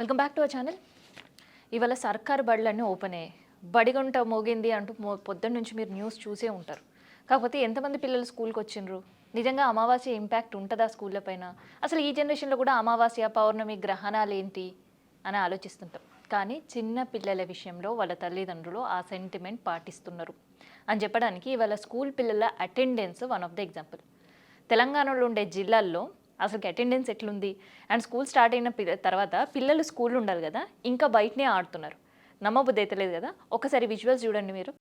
Welcome back to our channel. ఇవాళ సర్కారు బడులన్నీ open అయ్యాయి. బడిగంట మోగింది అంటూ పొద్దున్న నుంచి మీరు న్యూస్ చూసే ఉంటారు. కాకపోతే ఎంతమంది పిల్లలు స్కూల్కి వచ్చిండ్రు? నిజంగా అమావాస్య ఇంపాక్ట్ ఉంటుందా స్కూళ్ళ పైన? అసలు ఈ జనరేషన్లో కూడా అమావాస్య పౌర్ణమి గ్రహణాలు ఏంటి అని ఆలోచిస్తుంటాం. కానీ చిన్న పిల్లల విషయంలో వాళ్ళ తల్లిదండ్రులు ఆ సెంటిమెంట్ పాటిస్తున్నారు అని చెప్పడానికి ఇవాళ స్కూల్ పిల్లల attendance one of the example. తెలంగాణలో ఉండే జిల్లాల్లో అసలు అటెండెన్స్ ఎట్లుంది అండ్ స్కూల్ స్టార్ట్ అయిన తర్వాత పిల్లలు స్కూల్ ఉండాలి కదా, ఇంకా బయటనే ఆడుతున్నారు. నమ్మబుద్ధి అయితే లేదు కదా. ఒకసారి విజువల్స్ చూడండి మీరు.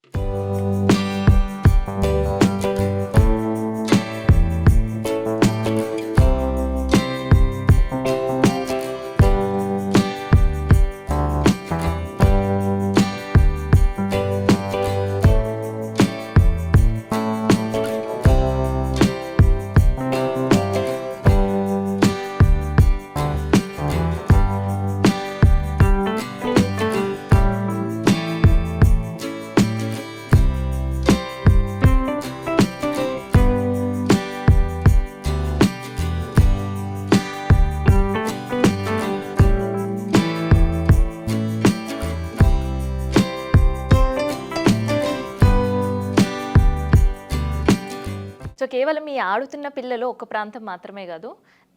సో కేవలం ఈ ఆడుతున్న పిల్లలు ఒక ప్రాంతం మాత్రమే కాదు,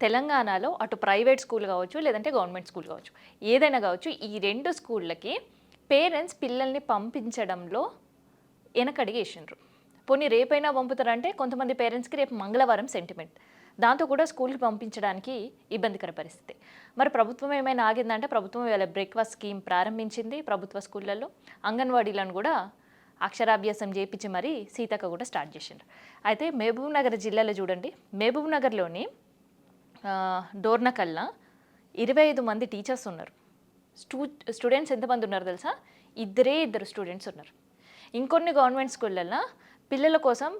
తెలంగాణలో అటు ప్రైవేట్ స్కూల్ కావచ్చు లేదంటే గవర్నమెంట్ స్కూల్ కావచ్చు, ఏదైనా కావచ్చు, ఈ రెండు స్కూళ్ళకి పేరెంట్స్ పిల్లల్ని పంపించడంలో వెనకడిగేసిండ్రు. పోనీ రేపైనా పంపుతారంటే కొంతమంది పేరెంట్స్కి రేపు మంగళవారం సెంటిమెంట్, దాంతో కూడా స్కూల్కి పంపించడానికి ఇబ్బందికర పరిస్థితి. మరి ప్రభుత్వం ఏమైనా ఆగిందంటే ప్రభుత్వం ఇవాళ బ్రేక్ఫాస్ట్ స్కీమ్ ప్రారంభించింది. ప్రభుత్వ స్కూళ్ళల్లో అంగన్వాడీలను కూడా అక్షరాభ్యాసం చేయించి మరీ సీతక్క కూడా స్టార్ట్ చేసిండ్రు. అయితే మహబూబ్ నగర్ జిల్లాలో చూడండి, మహబూబ్ నగర్లోని డోర్నకల్లా 25 మంది టీచర్స్ ఉన్నారు. స్టూడెంట్స్ ఎంతమంది ఉన్నారు తెలుసా? ఇద్దరు స్టూడెంట్స్ ఉన్నారు. ఇంకొన్ని గవర్నమెంట్ స్కూళ్ళల్లో పిల్లల కోసం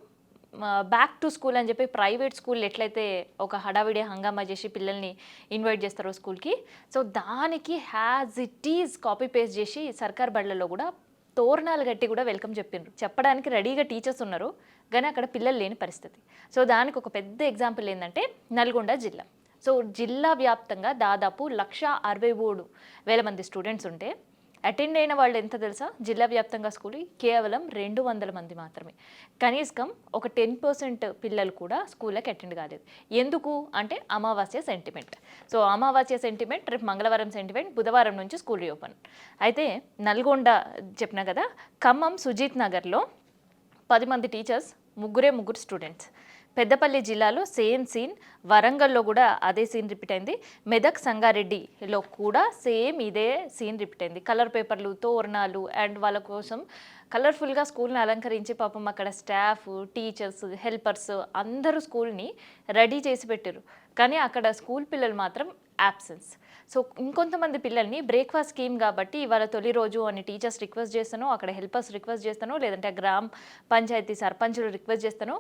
బ్యాక్ టు స్కూల్ అని చెప్పి ప్రైవేట్ స్కూల్ ఎట్లయితే ఒక హడావిడి హంగామా చేసి పిల్లల్ని ఇన్వైట్ చేస్తారో స్కూల్కి, సో దానికి has it is copy paste చేసి సర్కార్ బడులలో కూడా తోరణాలు గట్టి కూడా వెల్కమ్ చెప్పిండ్రు. చెప్పడానికి రెడీగా టీచర్స్ ఉన్నారు, కానీ అక్కడ పిల్లలు లేని పరిస్థితి. సో దానికి ఒక పెద్ద ఎగ్జాంపుల్ ఏంటంటే నల్గొండ జిల్లా. సో జిల్లా వ్యాప్తంగా దాదాపు 163,000 మంది స్టూడెంట్స్ ఉంటే అటెండ్ అయిన వాళ్ళు ఎంత తెలుసా? జిల్లా వ్యాప్తంగా స్కూల్ కేవలం 200 మంది మాత్రమే. కనీసం ఒక 10% పిల్లలు కూడా స్కూల్కి అటెండ్ కాలేదు. ఎందుకు అంటే అమావాస్య సెంటిమెంట్. సో అమావాస్య సెంటిమెంట్, రేపు మంగళవారం సెంటిమెంట్, బుధవారం నుంచి స్కూల్ రీఓపెన్. అయితే నల్గొండ చెప్పినా కదా, ఖమ్మం సుజీత్ నగర్లో 10 మంది టీచర్స్, ముగ్గురు స్టూడెంట్స్. పెద్దపల్లి జిల్లాలో సేమ్ సీన్, వరంగల్లో కూడా అదే సీన్ రిపీట్ అయింది, మెదక్ సంగారెడ్డిలో కూడా సేమ్ ఇదే సీన్ రిపీట్ అయింది. కలర్ పేపర్లు, తోరణాలు అండ్ వాళ్ళ కోసం కలర్ఫుల్గా స్కూల్ని అలంకరించి పాపం అక్కడ స్టాఫ్, టీచర్స్, హెల్పర్స్ అందరూ స్కూల్ని రెడీ చేసి పెట్టారు. కానీ అక్కడ స్కూల్ పిల్లలు మాత్రం యాబ్సెన్స్. సో ఇంకొంతమంది పిల్లల్ని బ్రేక్ఫాస్ట్ స్కీమ్ కాబట్టి ఇవాళ తొలి రోజు అని టీచర్స్ రిక్వెస్ట్ చేస్తానో, అక్కడ హెల్పర్స్ రిక్వెస్ట్ చేస్తానో, లేదంటే గ్రామ పంచాయతీ సర్పంచులు రిక్వెస్ట్ చేస్తానో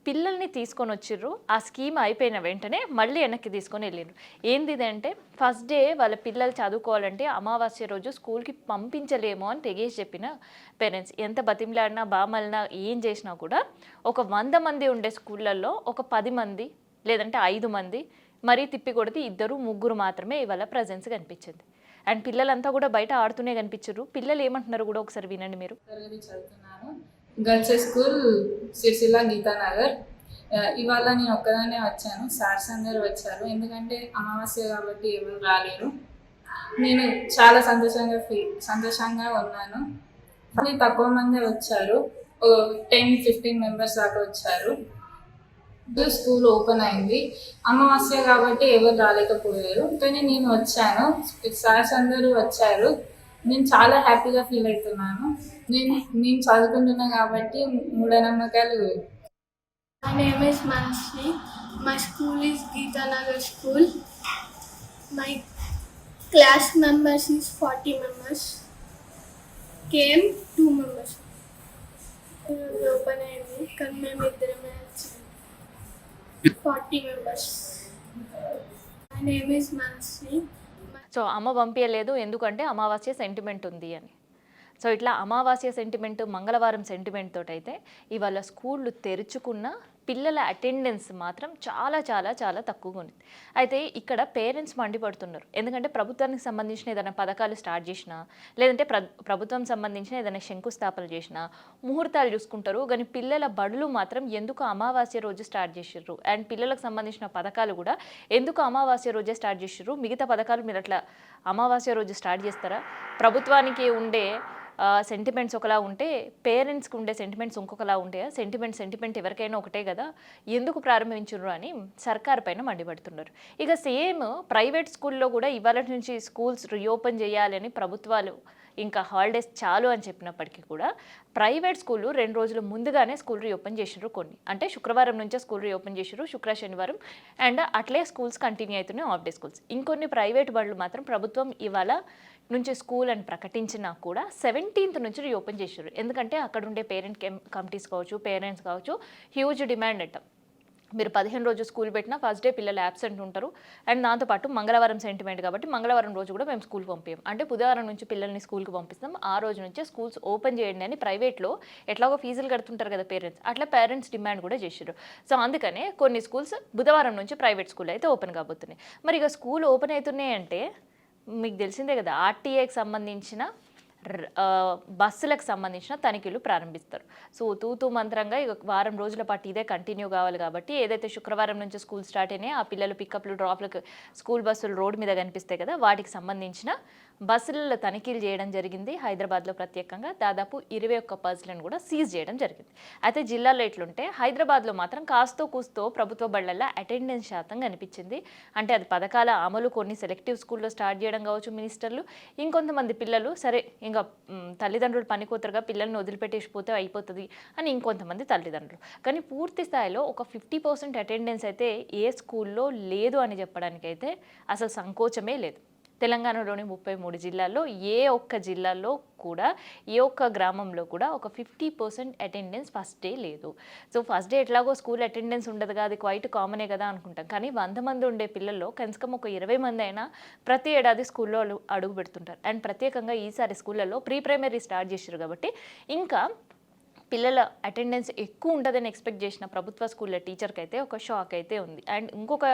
పిల్లల్ని తీసుకొని వచ్చిర్రు. ఆ స్కీమ్ అయిపోయిన వెంటనే మళ్ళీ వెనక్కి తీసుకొని వెళ్ళిండ్రు. ఏంది అంటే ఫస్ట్ డే వాళ్ళ పిల్లలు చదువుకోవాలంటే అమావాస్య రోజు స్కూల్కి పంపించలేమో అని తెగేసి చెప్పిన పేరెంట్స్. ఎంత బతిమలాడినా బామలినా ఏం చేసినా కూడా ఒక 100 మంది ఉండే స్కూళ్ళల్లో ఒక 10 మంది లేదంటే 5 మంది మరీ తిప్పి కొడితే 2-3 మాత్రమే ఇవాళ ప్రజెన్స్ కనిపించింది. అండ్ పిల్లలంతా కూడా బయట ఆడుతూనే కనిపించారు. పిల్లలు ఏమంటున్నారు కూడా ఒకసారి వినండి మీరు. Girls school Sircilla Geetanagar. ఇవాళ నేను ఒక్కదానే వచ్చాను, సార్స్ అందరు వచ్చారు. ఎందుకంటే అమావాస్య కాబట్టి ఎవరు రాలేరు. నేను చాలా సంతోషంగా ఉన్నాను. తక్కువ మంది వచ్చారు, 10-15 మెంబర్స్ దాకా వచ్చారు. స్కూల్ ఓపెన్ అయింది, అమావాస్య కాబట్టి ఎవరు రాలేకపోయారు, కానీ నేను వచ్చాను. సార్స్ అందరూ వచ్చారు. నేను చాలా హ్యాపీగా ఫీల్ అవుతున్నాను. నేను చదువుకుంటున్నా కాబట్టి మూఢనమ్మకాలు. My name is Mansi. My school is Geetanagar School. My class members is 40 members. Came 2 members. Open అయింది కానీ మేము ఇద్దరమే వచ్చాము. 40 members. My name is Mansi. So అమ్మ పంపించలేదు ఎందుకంటే అమావాస్య సెంటిమెంట్ ఉంది అని. సో ఇట్లా అమావాస్య సెంటిమెంట్, మంగళవారం సెంటిమెంట్ తోటి అయితే ఇవాళ స్కూళ్ళు తెరుచుకున్న పిల్లల అటెండెన్స్ మాత్రం చాలా చాలా చాలా తక్కువగా ఉంది. అయితే ఇక్కడ పేరెంట్స్ మండిపడుతున్నారు. ఎందుకంటే ప్రభుత్వానికి సంబంధించిన ఏదైనా పథకాలు స్టార్ట్ చేసినా, లేదంటే ప్రభుత్వం సంబంధించిన ఏదైనా శంకుస్థాపన చేసినా ముహూర్తాలు చూసుకుంటారు. కానీ పిల్లల బడులు మాత్రం ఎందుకు అమావాస్య రోజు స్టార్ట్ చేసిర్రు, అండ్ పిల్లలకు సంబంధించిన పథకాలు కూడా ఎందుకు అమావాస్య రోజే స్టార్ట్ చేసిర్రు, మిగతా పథకాలు మీరు అట్లా అమావాస్య రోజు స్టార్ట్ చేస్తారా? ప్రభుత్వానికి ఉండే సెంటిమెంట్స్ ఒకలా ఉంటే పేరెంట్స్కి ఉండే సెంటిమెంట్స్ ఇంకొకలా ఉంటాయా? సెంటిమెంట్ ఎవరికైనా ఒకటే కదా, ఎందుకు ప్రారంభించుర్రు అని సర్కార్ పైన మండిపడుతున్నారు. ఇక సేమ్ ప్రైవేట్ స్కూల్లో కూడా ఇవాళ నుంచి స్కూల్స్ రీఓపెన్ చేయాలని ప్రభుత్వాలు ఇంకా హాలిడేస్ చాలు అని చెప్పినప్పటికీ కూడా ప్రైవేట్ స్కూళ్ళు 2 రోజుల ముందుగానే స్కూల్ రీఓపెన్ చేసిర్రు. కొన్ని అంటే శుక్రవారం నుంచే స్కూల్ రీఓపెన్ చేసిర్రు, శనివారం, అండ్ అట్లే స్కూల్స్ కంటిన్యూ అవుతున్నాయి, హాఫ్ డే స్కూల్స్. ఇంకొన్ని ప్రైవేట్ బడులు మాత్రం ప్రభుత్వం ఇవాళ నుంచి స్కూల్ అని ప్రకటించినా కూడా 17th నుంచి రీఓపెన్ చేసారు. ఎందుకంటే అక్కడ ఉండే పేరెంట్ కమిటీస్ కావచ్చు, పేరెంట్స్ కావచ్చు, హ్యూజ్ డిమాండ్ అంట. మీరు 15 రోజు స్కూల్ పెట్టినా ఫస్ట్ డే పిల్లలు యాబ్సెంట్ ఉంటారు, అండ్ దాంతోపాటు మంగళవారం సెంటిమెంట్ కాబట్టి మంగళవారం రోజు కూడా మేము స్కూల్కి పంపించాం, అంటే బుధవారం నుంచి పిల్లల్ని స్కూల్కి పంపిస్తాం, ఆ రోజు నుంచే స్కూల్స్ ఓపెన్ చేయండి అని ప్రైవేట్లో ఎట్లాగో ఫీజులు కడుతుంటారు కదా పేరెంట్స్, అట్లా పేరెంట్స్ డిమాండ్ కూడా చేసారు. సో అందుకనే కొన్ని స్కూల్స్ బుధవారం నుంచి ప్రైవేట్ స్కూల్ అయితే ఓపెన్ కాబోతున్నాయి. మరి ఇక స్కూల్ ఓపెన్ అవుతున్నాయి అంటే మీకు తెలిసిందే కదా, ఆర్టీఏకి సంబంధించిన బస్సులకు సంబంధించిన తనిఖీలు ప్రారంభిస్తారు. సో తూతూ మంత్రంగా ఇక వారం రోజుల పాటు ఇదే కంటిన్యూ కావాలి కాబట్టి ఏదైతే శుక్రవారం నుంచి స్కూల్ స్టార్ట్ అయినాయి ఆ పిల్లలు పికప్లు డ్రాప్లకు స్కూల్ బస్సులు రోడ్డు మీద కనిపిస్తాయి కదా, వాటికి సంబంధించిన బస్సులలో తనిఖీలు చేయడం జరిగింది. హైదరాబాద్లో ప్రత్యేకంగా దాదాపు 21 బస్సులను కూడా సీజ్ చేయడం జరిగింది. అయితే జిల్లాలో ఎట్లుంటే హైదరాబాద్లో మాత్రం కాస్తో కూస్తో ప్రభుత్వ బళ్ళల్లో అటెండెన్స్ శాతం కనిపించింది. అంటే అది పథకాల అమలు కొన్ని సెలెక్టివ్ స్కూల్లో స్టార్ట్ చేయడం కావచ్చు మినిస్టర్లు, ఇంకొంతమంది పిల్లలు సరే ఇంకా తల్లిదండ్రులు పనికోతరుగా పిల్లల్ని వదిలిపెట్టేసి పోతే అయిపోతుంది అని ఇంకొంతమంది తల్లిదండ్రులు. కానీ పూర్తి స్థాయిలో ఒక 50% అటెండెన్స్ అయితే ఏ స్కూల్లో లేదు అని చెప్పడానికైతే అసలు సంకోచమే లేదు. తెలంగాణలోని 33 జిల్లాల్లో ఏ ఒక్క జిల్లాలో కూడా ఏ ఒక్క గ్రామంలో కూడా ఒక 50% అటెండెన్స్ ఫస్ట్ డే లేదు. సో ఫస్ట్ డే ఎట్లాగో స్కూల్ అటెండెన్స్ ఉండదు కదా, అది క్వైట్ కామనే కదా అనుకుంటాం. కానీ 100 మంది ఉండే పిల్లల్లో కనీసం ఒక 20 మంది అయినా ప్రతి ఏడాది స్కూల్లో అడుగు పెడుతుంటారు. అండ్ ప్రత్యేకంగా ఈసారి స్కూళ్ళల్లో ప్రీ ప్రైమరీ స్టార్ట్ చేశారు కాబట్టి ఇంకా పిల్లల అటెండెన్స్ ఎక్కువ ఉంటుందని ఎక్స్పెక్ట్ చేసిన ప్రభుత్వ స్కూళ్ళ టీచర్కి అయితే ఒక షాక్ అయితే ఉంది. అండ్ ఇంకొక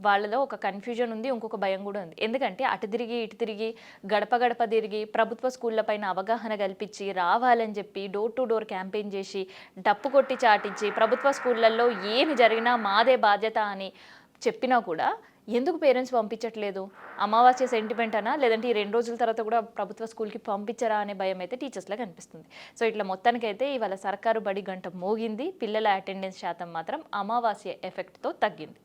వాళ్ళలో ఒక కన్ఫ్యూజన్ ఉంది, ఇంకొక భయం కూడా ఉంది. ఎందుకంటే అటు తిరిగి ఇటు తిరిగి గడప గడప తిరిగి ప్రభుత్వ స్కూళ్ళ పైన అవగాహన కల్పించి రావాలని చెప్పి డోర్ టు డోర్ క్యాంపెయిన్ చేసి డప్పు కొట్టి చాటించి ప్రభుత్వ స్కూళ్ళల్లో ఏమి జరిగినా మాదే బాధ్యత అని చెప్పినా కూడా ఎందుకు పేరెంట్స్ పంపించట్లేదు? అమావాస్య సెంటిమెంట్ అనా, లేదంటే ఈ 2 రోజుల తర్వాత కూడా ప్రభుత్వ స్కూల్కి పంపించరా అనే భయం అయితే టీచర్స్లో కనిపిస్తుంది. సో ఇట్లా మొత్తానికైతే ఇవాళ సర్కారు బడి గంట మోగింది, పిల్లల అటెండెన్స్ శాతం మాత్రం అమావాస్య ఎఫెక్ట్తో తగ్గింది.